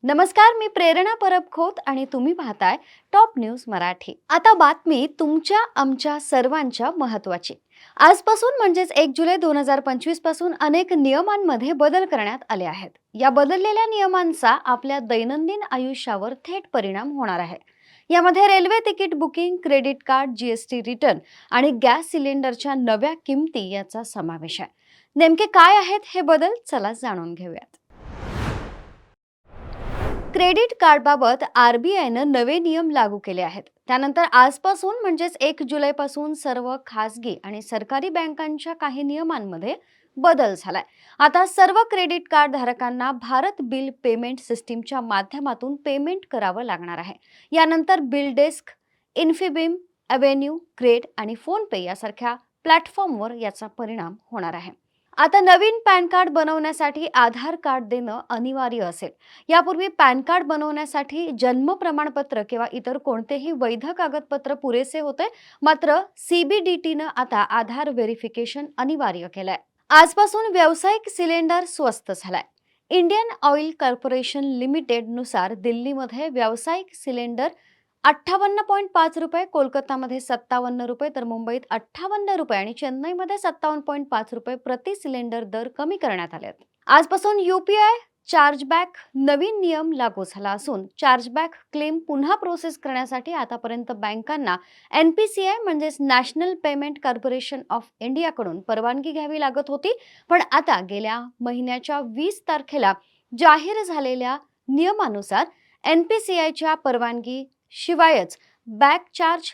नमस्कार, मी प्रेरणा परबखोत आणि तुम्ही पाहताय टॉप न्यूज मराठी। आता बातमी तुमच्या आमच्या सर्वांच्या महत्त्वाची। आजपासून म्हणजेच 1 जुलै 2025 पासून अनेक नियमांमध्ये बदल करण्यात आले आहेत। या बदललेल्या नियमांचा आपल्या दैनंदिन आयुष्यावर थेट परिणाम होणार आहे। यामध्ये railway ticket booking, credit card, GST return आणि गॅस सिलेंडरच्या नव्या किमती याचा समावेश आहे। नेमके काय आहेत हे बदल, चला जाणून घेऊयात। क्रेडिट कार्डबाबत आरबीआयनं नवे नियम लागू केले आहेत। त्यानंतर आजपासून म्हणजेच 1 जुलैपासून सर्व खासगी आणि सरकारी बँकांच्या काही नियमांमध्ये बदल झालाय। आता सर्व क्रेडिट कार्ड धारकांना भारत बिल पेमेंट सिस्टीमच्या माध्यमातून पेमेंट करावं लागणार आहे। यानंतर बिल डेस्क, इन्फिबीम, अवेन्यू, क्रेड आणि फोनपे यासारख्या प्लॅटफॉर्मवर याचा परिणाम होणार आहे। आता नवीन पॅन कार्ड बनवण्यासाठी आधार कार्ड देणं अनिवार्य असेल। यापूर्वी पॅन कार्ड बनवण्यासाठी जन्म प्रमाणपत्र किंवा इतर कोणतेही वैध कागदपत्र पुरेसे होते, मात्र सीबीडीटीनं आता आधार व्हेरिफिकेशन अनिवार्य केलंय। आजपासून व्यावसायिक सिलेंडर स्वस्त झालाय। इंडियन ऑइल कॉर्पोरेशन लिमिटेड नुसार दिल्लीमध्ये व्यावसायिक सिलेंडर 58.5 रुपये, कोलकातामध्ये 57 रुपये, तर मुंबईत 58 रुपये आणि चेन्नईमध्ये 57.5 रुपये प्रति सिलेंडर दर कमी करण्यात आले आहेत। आजपासून यूपीआय चार्जबॅक नवीन नियम लागू झाला असून चार्जबॅक क्लेम पुन्हा प्रोसेस करण्यासाठी आतापर्यंत बँकांना एनपीसीआय म्हणजेच नॅशनल पेमेंट कॉर्पोरेशन ऑफ इंडियाकडून परवानगी घ्यावी लागत होती, पण आता गेल्या महिन्याच्या 20 तारखेला जाहीर झालेल्या नियमानुसार एनपीसीआयच्या परवानगी शिवायच बॅक चार्ज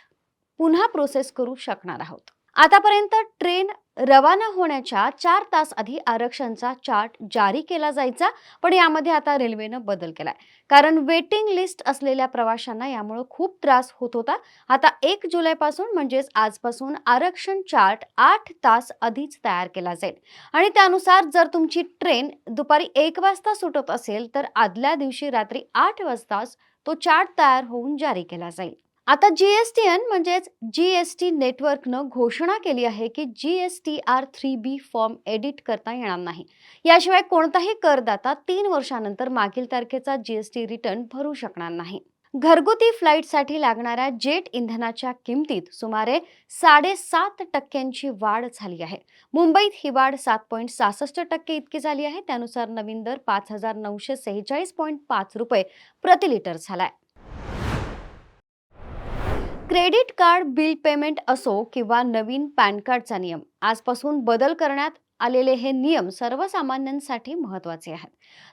पुन्हा प्रोसेस करू शकणार आहोत। आतापर्यंत ट्रेन रवाना होण्याच्या 4 तास आधी आरक्षणचा चार्ट जारी केला जायचा, पण यामध्ये आता रेल्वेनं बदल केलाय, कारण वेटिंग लिस्ट असलेल्या प्रवाशांना यामुळे खूप त्रास होत होता। आता 1 जुलैपासून म्हणजेच आजपासून आरक्षण चार्ट 8 तास आधीच तयार केला जाईल आणि त्यानुसार जर तुमची ट्रेन दुपारी 1 वाजता सुटत असेल तर आदल्या दिवशी रात्री 8 वाजताच तो चार्ट तयार होऊन जारी केला जाईल। आता जीएसटीएन म्हणजेच जीएसटी नेटवर्कनं घोषणा केली आहे की जीएसटीआर 3B फॉर्म एडिट करता येणार नाही। याशिवाय कोणताही करदाता 3 वर्षांनंतर मागील तारखेचा जीएसटी रिटर्न भरू शकणार नाही। घरगुती फ्लाईटसाठी लागणाऱ्या जेट इंधनाच्या किमतीत सुमारे 7.5% वाढ झाली आहे। मुंबईत ही वाढ 7.66% इतकी झाली आहे। त्यानुसार नवीन दर 5,946.5 रुपये प्रति लिटर झालाय। क्रेडिट कार्ड बिल पेमेंट असो किंवा नवीन पॅन कार्डचा नियम, आजपासून बदल करण्यात आलेले हे नियम सर्वसामान्यांसाठी महत्त्वाचे आहेत।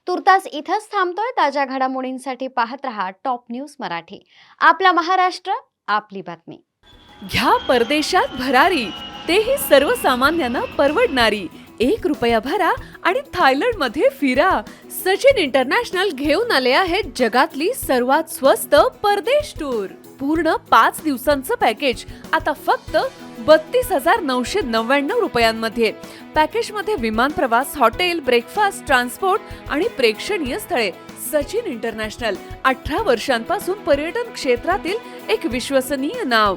तुर्तास इथंच थांबतोय। ताज्या घडामोडींसाठी पाहत रहा टॉप न्यूज मराठी। आपला महाराष्ट्र, आपली बातमी। घ्या परदेशात भरारी, तेही सर्वसामान्यांना परवडणारी। 1 रुपया भरा आणि थायलंडमध्ये फिरा। सचिन इंटरनॅशनल घेऊन आले आहेत जगातली सर्वात स्वस्त परदेश टूर। पूर्ण 5 दिवसांचं पॅकेज आता फक्त 32,999 रुपयांमध्ये। पॅकेजमध्ये विमान प्रवास, हॉटेल, ब्रेकफास्ट, ट्रान्सपोर्ट आणि प्रेक्षणीय स्थळे। सचिन इंटरनॅशनल 18 वर्षांपासून पर्यटन क्षेत्रातील एक विश्वसनीय नाव।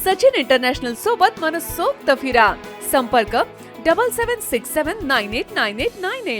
सचिन इंटरनॅशनल सोबत मनसोक्त फिरा। संपर्क 7767989898।